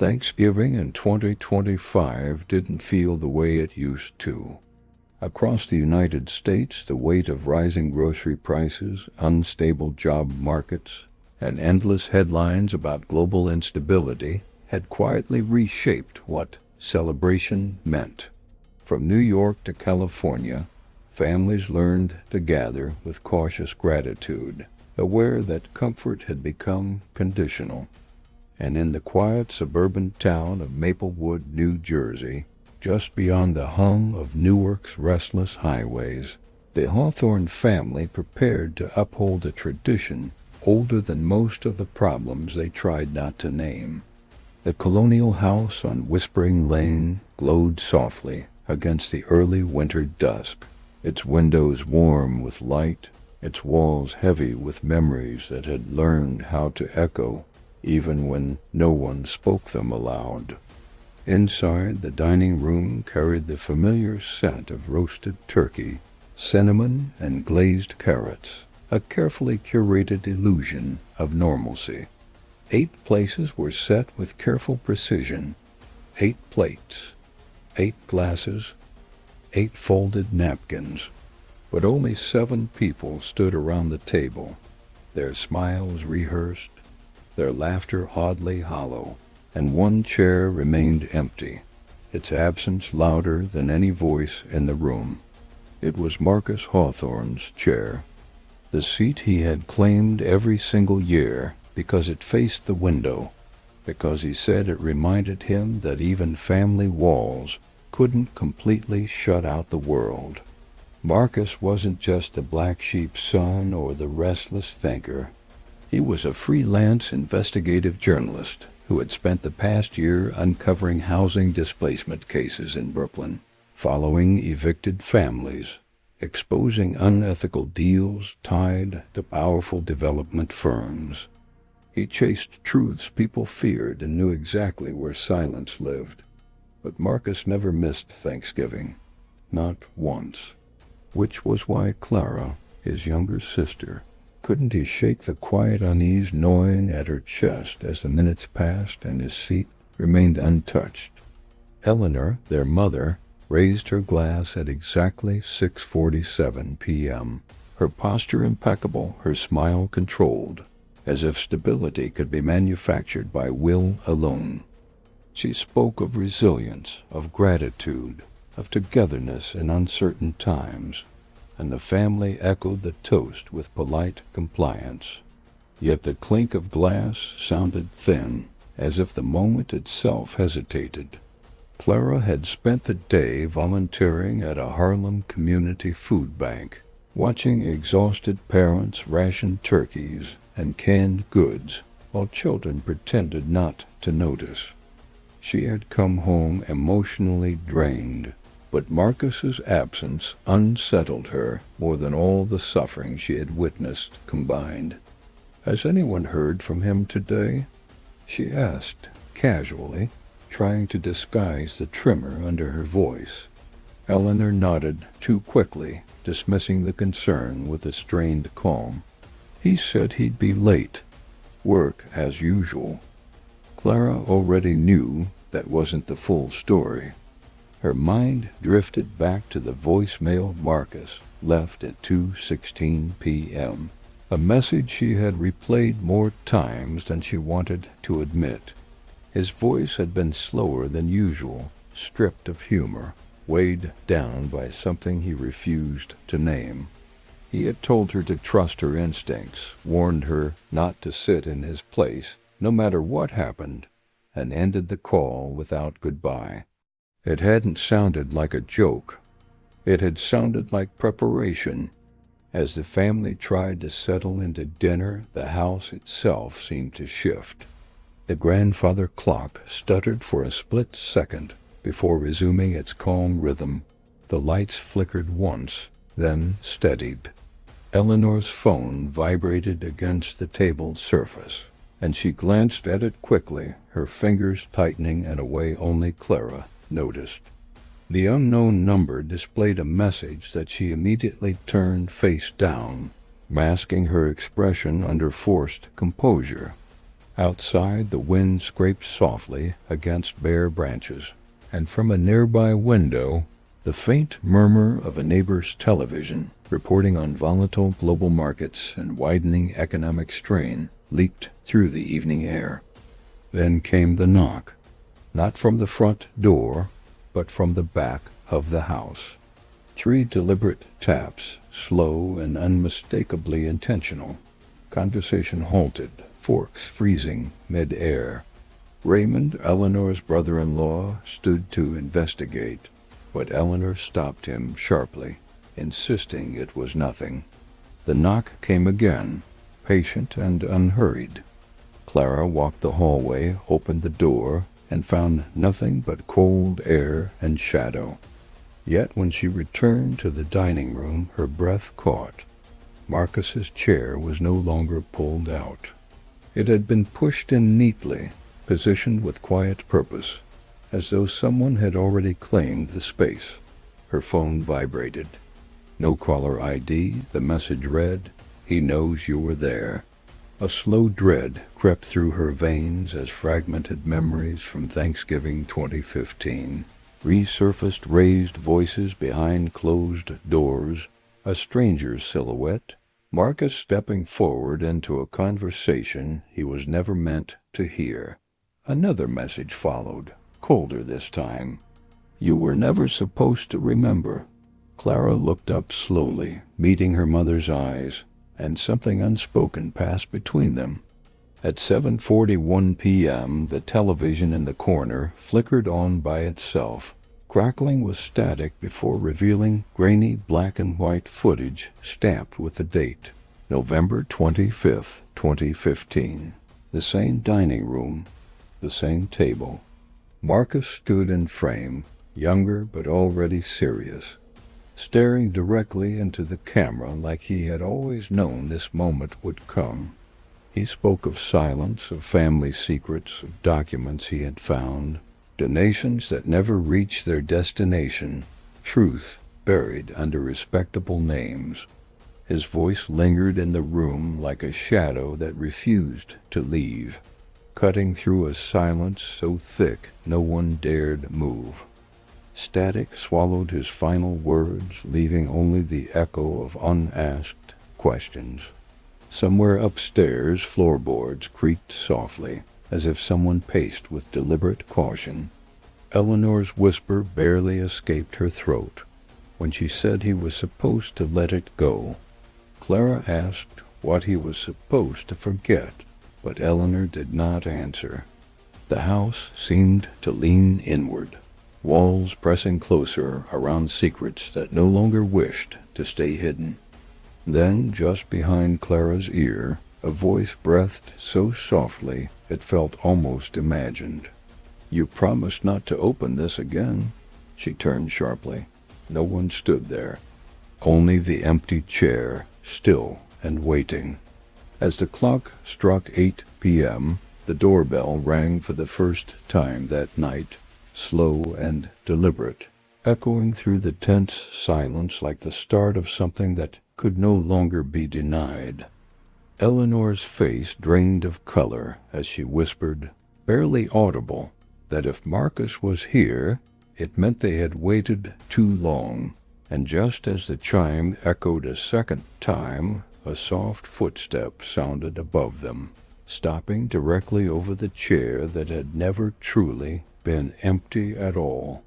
Thanksgiving in 2025 didn't feel the way it used to. Across the United States, the weight of rising grocery prices, unstable job markets, and endless headlines about global instability had quietly reshaped what celebration meant. From New York to California, families learned to gather with cautious gratitude, aware that comfort had become conditional. And in the quiet suburban town of Maplewood, New Jersey, just beyond the hum of Newark's restless highways, the Hawthorne family prepared to uphold a tradition older than most of the problems they tried not to name. The colonial house on Whispering Lane glowed softly against the early winter dusk, its windows warm with light, its walls heavy with memories that had learned how to echo even when no one spoke them aloud. Inside, the dining room carried the familiar scent of roasted turkey, cinnamon, and glazed carrots, a carefully curated illusion of normalcy. 8 places were set with careful precision. 8 plates, 8 glasses, 8 folded napkins. But only 7 people stood around the table, their smiles rehearsed, their laughter oddly hollow, and 1 chair remained empty, its absence louder than any voice in the room. It was Marcus Hawthorne's chair, the seat he had claimed every single year because it faced the window, because he said it reminded him that even family walls couldn't completely shut out the world. Marcus wasn't just the black sheep son or the restless thinker. He was a freelance investigative journalist who had spent the past year uncovering housing displacement cases in Brooklyn, following evicted families, exposing unethical deals tied to powerful development firms. He chased truths people feared and knew exactly where silence lived. But Marcus never missed Thanksgiving, not once. Which was why Clara, his younger sister, couldn't he shake the quiet unease gnawing at her chest as the minutes passed and his seat remained untouched. Eleanor, their mother, raised her glass at exactly 6:47 p.m., her posture impeccable, her smile controlled, as if stability could be manufactured by will alone. She spoke of resilience, of gratitude, of togetherness in uncertain times, and the family echoed the toast with polite compliance. Yet the clink of glass sounded thin, as if the moment itself hesitated. Clara had spent the day volunteering at a Harlem community food bank, watching exhausted parents ration turkeys and canned goods while children pretended not to notice. She had come home emotionally drained, but Marcus's absence unsettled her more than all the suffering she had witnessed combined. "Has anyone heard from him today?" she asked, casually, trying to disguise the tremor under her voice. Eleanor nodded too quickly, dismissing the concern with a strained calm. "He said he'd be late. Work as usual." Clara already knew that wasn't the full story. Her mind drifted back to the voicemail Marcus left at 2:16 p.m., a message she had replayed more times than she wanted to admit. His voice had been slower than usual, stripped of humor, weighed down by something he refused to name. He had told her to trust her instincts, warned her not to sit in his place, no matter what happened, and ended the call without goodbye. It hadn't sounded like a joke. It had sounded like preparation. As the family tried to settle into dinner, the house itself seemed to shift. The grandfather clock stuttered for a split second before resuming its calm rhythm. The lights flickered once, then steadied. Eleanor's phone vibrated against the table surface, and she glanced at it quickly, her fingers tightening in a way only Clara noticed. The unknown number displayed a message that she immediately turned face down, masking her expression under forced composure. Outside, the wind scraped softly against bare branches, and from a nearby window, the faint murmur of a neighbor's television reporting on volatile global markets and widening economic strain leaked through the evening air. Then came the knock, not from the front door, but from the back of the house. 3 deliberate taps, slow and unmistakably intentional. Conversation halted, forks freezing mid-air. Raymond, Eleanor's brother-in-law, stood to investigate, but Eleanor stopped him sharply, insisting it was nothing. The knock came again, patient and unhurried. Clara walked the hallway, opened the door, and found nothing but cold air and shadow. Yet when she returned to the dining room, her breath caught. Marcus's chair was no longer pulled out. It had been pushed in neatly, positioned with quiet purpose, as though someone had already claimed the space. Her phone vibrated. No caller ID, the message read, "He knows you were there." A slow dread crept through her veins as fragmented memories from Thanksgiving 2015 resurfaced, raised voices behind closed doors, a stranger's silhouette, Marcus stepping forward into a conversation he was never meant to hear. Another message followed, colder this time. "You were never supposed to remember." Clara looked up slowly, meeting her mother's eyes, and something unspoken passed between them. At 7:41 p.m., the television in the corner flickered on by itself, crackling with static before revealing grainy black and white footage stamped with the date, November 25th, 2015. The same dining room, the same table. Marcus stood in frame, younger but already serious, staring directly into the camera like he had always known this moment would come. He spoke of silence, of family secrets, of documents he had found, donations that never reached their destination, truth buried under respectable names. His voice lingered in the room like a shadow that refused to leave, cutting through a silence so thick no one dared move. Static swallowed his final words, leaving only the echo of unasked questions. Somewhere upstairs, floorboards creaked softly, as if someone paced with deliberate caution. Eleanor's whisper barely escaped her throat when she said he was supposed to let it go. Clara asked what he was supposed to forget, but Eleanor did not answer. The house seemed to lean inward, walls pressing closer around secrets that no longer wished to stay hidden. Then, just behind Clara's ear, a voice breathed so softly it felt almost imagined. "You promised not to open this again." She turned sharply. No one stood there. Only the empty chair, still and waiting. As the clock struck 8 p.m., the doorbell rang for the first time that night, slow and deliberate, echoing through the tense silence like the start of something that could no longer be denied. Eleanor's face drained of color as she whispered, barely audible, that if Marcus was here, it meant they had waited too long. And just as the chime echoed a second time, a soft footstep sounded above them, stopping directly over the chair that had never truly been empty at all.